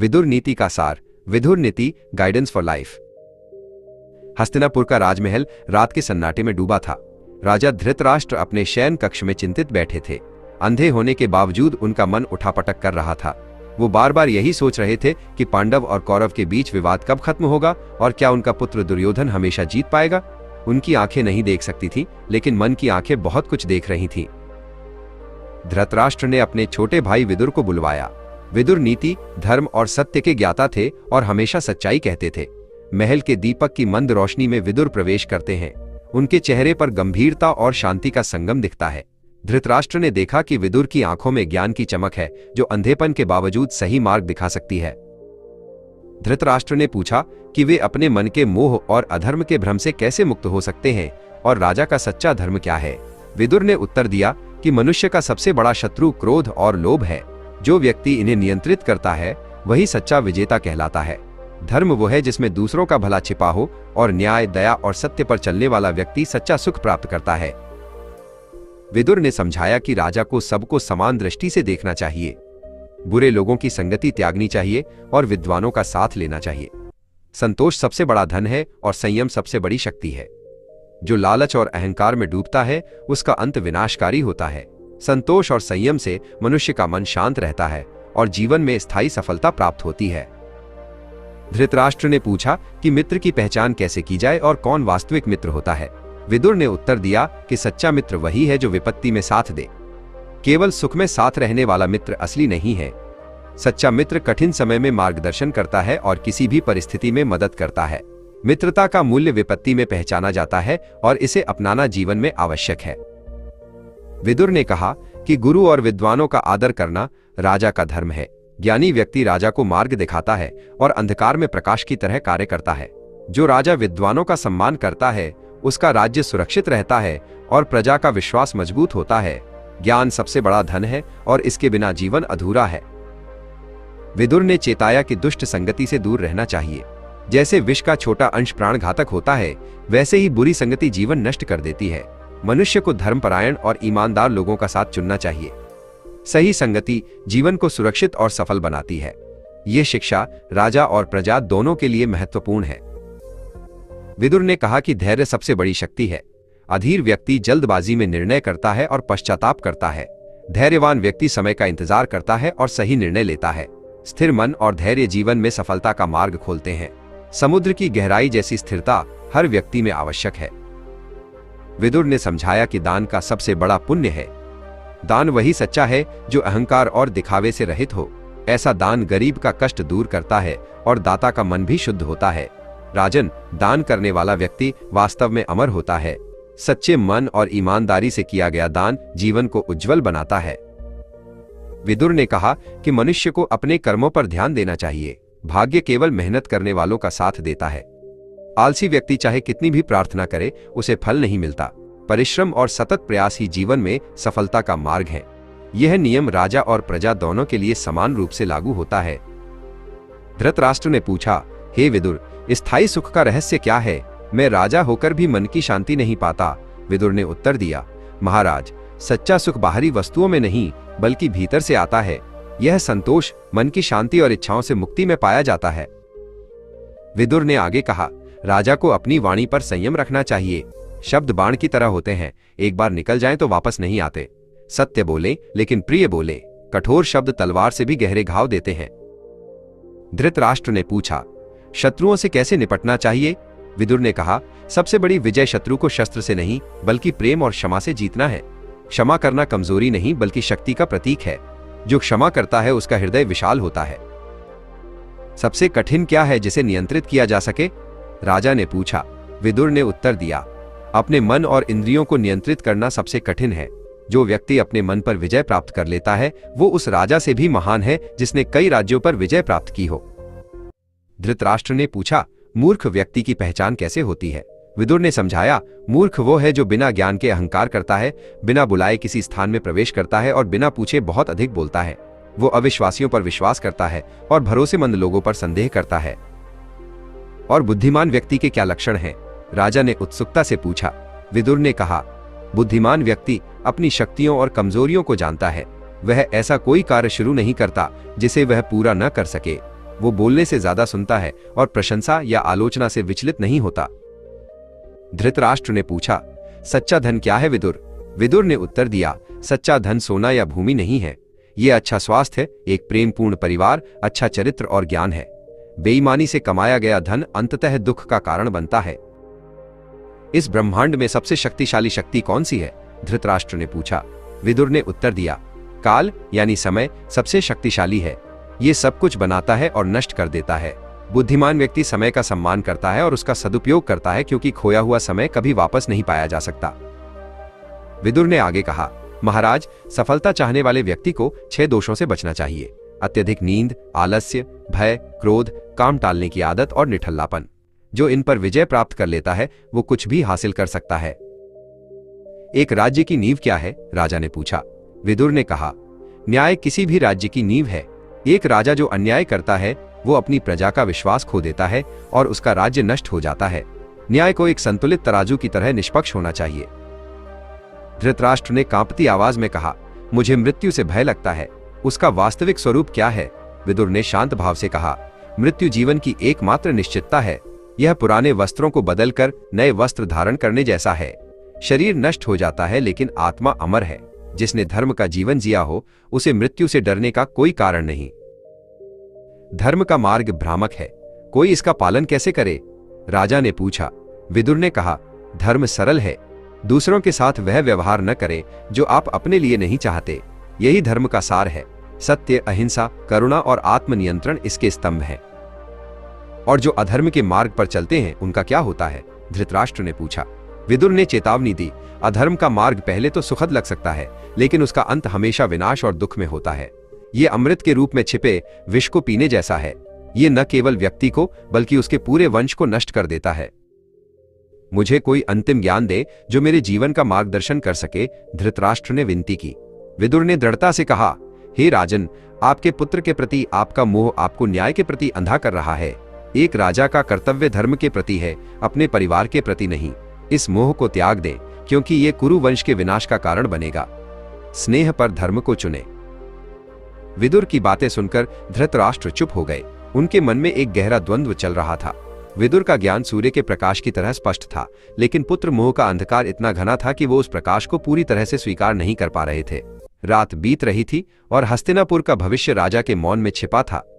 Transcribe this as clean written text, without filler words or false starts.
विदुर नीति का सार, विदुर नीति, गाइडेंस फॉर लाइफ। हस्तिनापुर का राजमहल रात के सन्नाटे में डूबा था। राजा धृतराष्ट्र अपने शयन कक्ष में चिंतित बैठे थे। अंधे होने के बावजूद उनका मन उठापटक कर रहा था। वो बार बार यही सोच रहे थे कि पांडव और कौरव के बीच विवाद कब खत्म होगा और क्या उनका पुत्र दुर्योधन हमेशा जीत पाएगा। उनकी आंखें नहीं देख सकती थी, लेकिन मन की आंखें बहुत कुछ देख रही थीं। धृतराष्ट्र ने अपने छोटे भाई विदुर को बुलवाया। विदुर नीति, धर्म और सत्य के ज्ञाता थे और हमेशा सच्चाई कहते थे। महल के दीपक की मंद रोशनी में विदुर प्रवेश करते हैं। उनके चेहरे पर गंभीरता और शांति का संगम दिखता है। धृतराष्ट्र ने देखा कि विदुर की आंखों में ज्ञान की चमक है, जो अंधेपन के बावजूद सही मार्ग दिखा सकती है। धृतराष्ट्र ने पूछा कि वे अपने मन के मोह और अधर्म के भ्रम से कैसे मुक्त हो सकते हैं और राजा का सच्चा धर्म क्या है। विदुर ने उत्तर दिया कि मनुष्य का सबसे बड़ा शत्रु क्रोध और लोभ है। जो व्यक्ति इन्हें नियंत्रित करता है वही सच्चा विजेता कहलाता है। धर्म वो है जिसमें दूसरों का भला छिपा हो और न्याय, दया और सत्य पर चलने वाला व्यक्ति सच्चा सुख प्राप्त करता है। विदुर ने समझाया कि राजा को सबको समान दृष्टि से देखना चाहिए, बुरे लोगों की संगति त्यागनी चाहिए और विद्वानों का साथ लेना चाहिए। संतोष सबसे बड़ा धन है और संयम सबसे बड़ी शक्ति है। जो लालच और अहंकार में डूबता है उसका अंत विनाशकारी होता है। संतोष और संयम से मनुष्य का मन शांत रहता है और जीवन में स्थायी सफलता प्राप्त होती है। धृतराष्ट्र ने पूछा कि मित्र की पहचान कैसे की जाए और कौन वास्तविक मित्र होता है। विदुर ने उत्तर दिया कि सच्चा मित्र वही है जो विपत्ति में साथ दे। केवल सुख में साथ रहने वाला मित्र असली नहीं है। सच्चा मित्र कठिन समय में मार्गदर्शन करता है और किसी भी परिस्थिति में मदद करता है। मित्रता का मूल्य विपत्ति में पहचाना जाता है और इसे अपनाना जीवन में आवश्यक है। विदुर ने कहा कि गुरु और विद्वानों का आदर करना राजा का धर्म है। ज्ञानी व्यक्ति राजा को मार्ग दिखाता है और अंधकार में प्रकाश की तरह कार्य करता है। जो राजा विद्वानों का सम्मान करता है उसका राज्य सुरक्षित रहता है और प्रजा का विश्वास मजबूत होता है। ज्ञान सबसे बड़ा धन है और इसके बिना जीवन अधूरा है। विदुर ने चेताया कि दुष्ट संगति से दूर रहना चाहिए। जैसे विष का छोटा अंश प्राणघातक होता है, वैसे ही बुरी संगति जीवन नष्ट कर देती है। मनुष्य को धर्मपरायण और ईमानदार लोगों का साथ चुनना चाहिए। सही संगति जीवन को सुरक्षित और सफल बनाती है। ये शिक्षा राजा और प्रजा दोनों के लिए महत्वपूर्ण है। विदुर ने कहा कि धैर्य सबसे बड़ी शक्ति है। अधीर व्यक्ति जल्दबाजी में निर्णय करता है और पश्चाताप करता है। धैर्यवान व्यक्ति समय का इंतजार करता है और सही निर्णय लेता है। स्थिर मन और धैर्य जीवन में सफलता का मार्ग खोलते हैं। समुद्र की गहराई जैसी स्थिरता हर व्यक्ति में आवश्यक है। विदुर ने समझाया कि दान का सबसे बड़ा पुण्य है। दान वही सच्चा है जो अहंकार और दिखावे से रहित हो। ऐसा दान गरीब का कष्ट दूर करता है और दाता का मन भी शुद्ध होता है। राजन, दान करने वाला व्यक्ति वास्तव में अमर होता है। सच्चे मन और ईमानदारी से किया गया दान जीवन को उज्जवल बनाता है। विदुर ने कहा कि मनुष्य को अपने कर्मों पर ध्यान देना चाहिए। भाग्य केवल मेहनत करने वालों का साथ देता है। आलसी व्यक्ति चाहे कितनी भी प्रार्थना करे, उसे फल नहीं मिलता। परिश्रम और सतत प्रयास ही जीवन में सफलता का मार्ग है। यह नियम राजा और प्रजा दोनों के लिए समान रूप से लागू होता है। धृतराष्ट्र ने पूछा, हे विदुर, स्थायी सुख का रहस्य क्या है? मैं राजा होकर भी मन की शांति नहीं पाता। विदुर ने उत्तर दिया, महाराज, सच्चा सुख बाहरी वस्तुओं में नहीं बल्कि भीतर से आता है। यह संतोष मन की शांति और इच्छाओं से मुक्ति में पाया जाता है। विदुर ने आगे कहा, राजा को अपनी वाणी पर संयम रखना चाहिए। शब्द बाण की तरह होते हैं, एक बार निकल जाएं तो वापस नहीं आते। सत्य बोले लेकिन प्रिय बोले। कठोर शब्द तलवार से भी गहरे घाव देते हैं। धृतराष्ट्र ने पूछा, शत्रुओं से कैसे निपटना चाहिए? विदुर ने कहा, सबसे बड़ी विजय शत्रु को शस्त्र से नहीं बल्कि प्रेम और क्षमा से जीतना है। क्षमा करना कमजोरी नहीं बल्कि शक्ति का प्रतीक है। जो क्षमा करता है उसका हृदय विशाल होता है। सबसे कठिन क्या है जिसे नियंत्रित किया जा सके? राजा ने पूछा। विदुर ने उत्तर दिया, अपने मन और इंद्रियों को नियंत्रित करना सबसे कठिन है। जो व्यक्ति अपने मन पर विजय प्राप्त कर लेता है वो उस राजा से भी महान है जिसने कई राज्यों पर विजय प्राप्त की हो। धृतराष्ट्र ने पूछा, मूर्ख व्यक्ति की पहचान कैसे होती है? विदुर ने समझाया, मूर्ख वो है जो बिना ज्ञान के अहंकार करता है, बिना बुलाए किसी स्थान में प्रवेश करता है और बिना पूछे बहुत अधिक बोलता है। वो अविश्वासियों पर विश्वास करता है और भरोसेमंद लोगों पर संदेह करता है। और बुद्धिमान व्यक्ति के क्या लक्षण हैं? राजा ने उत्सुकता से पूछा। विदुर ने कहा, बुद्धिमान व्यक्ति अपनी शक्तियों और कमजोरियों को जानता है। वह ऐसा कोई कार्य शुरू नहीं करता जिसे वह पूरा न कर सके। वो बोलने से ज्यादा सुनता है और प्रशंसा या आलोचना से विचलित नहीं होता। धृतराष्ट्र ने पूछा, सच्चा धन क्या है विदुर? विदुर ने उत्तर दिया, सच्चा धन सोना या भूमि नहीं है। ये अच्छा स्वास्थ्य, एक प्रेमपूर्ण परिवार, अच्छा चरित्र और ज्ञान है। बेईमानी से कमाया गया धन अंततः दुख का कारण बनता है। इस ब्रह्मांड में सबसे शक्तिशाली शक्ति कौन सी है? धृतराष्ट्र ने पूछा। विदुर ने उत्तर दिया, काल यानी समय सबसे शक्तिशाली है। ये सब कुछ बनाता है और नष्ट कर देता है। बुद्धिमान व्यक्ति समय का सम्मान करता है और उसका सदुपयोग करता है, क्योंकि खोया हुआ समय कभी वापस नहीं पाया जा सकता। विदुर ने आगे कहा, महाराज, सफलता चाहने वाले व्यक्ति को 6 दोषों से बचना चाहिए: अत्यधिक नींद, आलस्य, भय, क्रोध, काम टालने की आदत और निठल्लापन। जो इन पर विजय प्राप्त कर लेता है वो कुछ भी हासिल कर सकता है। एक राज्य की नींव क्या है? राजा ने पूछा। विदुर ने कहा, न्याय किसी भी राज्य की नींव है। एक राजा जो अन्याय करता है वो अपनी प्रजा का विश्वास खो देता है और उसका राज्य नष्ट हो जाता है। न्याय को एक संतुलित तराजू की तरह निष्पक्ष होना चाहिए। धृतराष्ट्र ने कांपती आवाज में कहा, मुझे मृत्यु से भय लगता है। उसका वास्तविक स्वरूप क्या है? विदुर ने शांत भाव से कहा, मृत्यु जीवन की एकमात्र निश्चितता है। यह पुराने वस्त्रों को बदलकर नए वस्त्र धारण करने जैसा है। शरीर नष्ट हो जाता है लेकिन आत्मा अमर है। जिसने धर्म का जीवन जिया हो उसे मृत्यु से डरने का कोई कारण नहीं। धर्म का मार्ग भ्रामक है, कोई इसका पालन कैसे करे? राजा ने पूछा। विदुर ने कहा, धर्म सरल है। दूसरों के साथ वह व्यवहार न करें जो आप अपने लिए नहीं चाहते। यही धर्म का सार है। सत्य, अहिंसा, करुणा और आत्मनियंत्रण इसके स्तंभ हैं। और जो अधर्म के मार्ग पर चलते हैं उनका क्या होता है? धृतराष्ट्र ने पूछा। विदुर ने चेतावनी दी, अधर्म का मार्ग पहले तो सुखद लग सकता है, लेकिन उसका अंत हमेशा विनाश और दुख में होता है। ये अमृत के रूप में छिपे विष को पीने जैसा है। ये न केवल व्यक्ति को बल्कि उसके पूरे वंश को नष्ट कर देता है। मुझे कोई अंतिम ज्ञान दे जो मेरे जीवन का मार्गदर्शन कर सके, धृतराष्ट्र ने विनती की। विदुर ने दृढ़ता से कहा, हे राजन, आपके पुत्र के प्रति आपका मोह आपको न्याय के प्रति अंधा कर रहा है। एक राजा का कर्तव्य धर्म के प्रति है, अपने परिवार के प्रति नहीं। इस मोह को त्याग दें, क्योंकि ये कुरु वंश के विनाश का कारण बनेगा। स्नेह पर धर्म को चुने। विदुर की बातें सुनकर धृतराष्ट्र चुप हो गए। उनके मन में एक गहरा द्वंद्व चल रहा था। विदुर का ज्ञान सूर्य के प्रकाश की तरह स्पष्ट था, लेकिन पुत्र मोह का अंधकार इतना घना था कि वो उस प्रकाश को पूरी तरह से स्वीकार नहीं कर पा रहे थे। रात बीत रही थी और हस्तिनापुर का भविष्य राजा के मौन में छिपा था।